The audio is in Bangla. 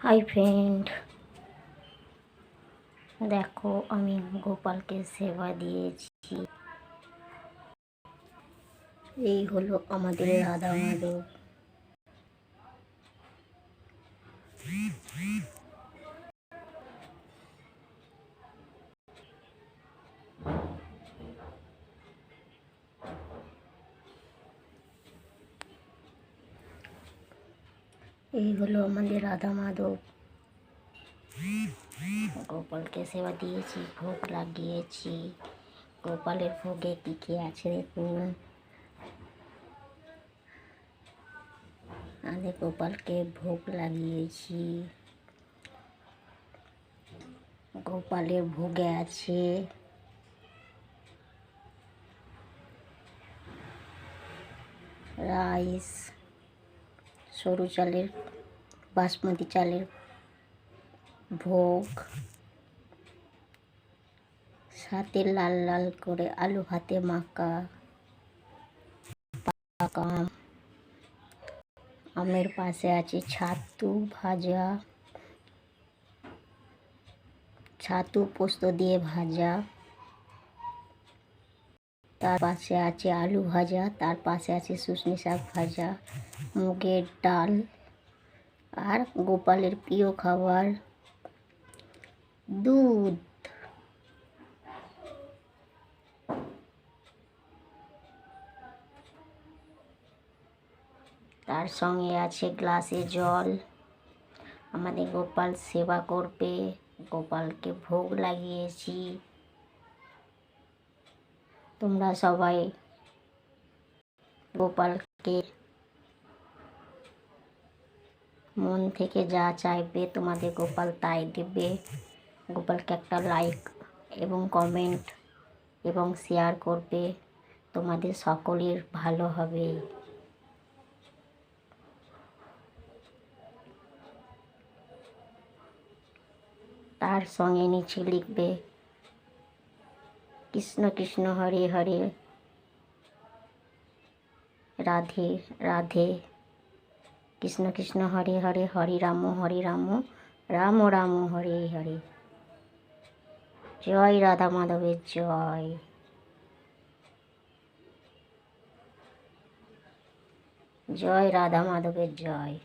হাই ফ্রেন্ড, দেখো আমি গোপালকে সেবা দিয়েছি। এই হলো আমাদের রাধা মাধব। এই হলো আমাদের রাধা মাধব। গোপালকে সেবা দিয়েছি, ভোগ লাগিয়েছি। গোপালের ভোগে কি কি আছে দেখুন। আমি গোপালকে ভোগ লাগিয়েছি। গোপালের ভোগে আছে রাইস, সরু চালের, বাসমতি চালের ভোগ, সাথে লাল লাল করে আলু ভাতে মাখা আম। আমের পাশে আছে ছাতু ভাজা, ছাতু পোস্ত দিয়ে ভাজা। তার পাশে আছে আলু ভাজা, তার পাশে আছে শুশনি শাক ভাজা, মুগের ডাল, আর গোপালের প্রিয় খাবার দুধ। তার সঙ্গে আছে গ্লাসে জল। আমাদের গোপাল সেবা করবে, গোপালকে ভোগ লাগিয়েছি। তোমরা সবাই গোপালকে মন থেকে যা চাইবে তোমাদের গোপাল তাই দেবে। গোপালকে একটা লাইক এবং কমেন্ট এবং শেয়ার করবে, তোমাদের সকলের ভালো হবে। তার সঙ্গে নিচে লিখবে কৃষ্ণ কৃষ্ণ হরে হরে, রাধে রাধে, কৃষ্ণ কৃষ্ণ হরে হরে, হরে রাম রাম রাম হরে হরে। জয় রাধা মাধবের জয়। জয় রাধা মাধবের জয়।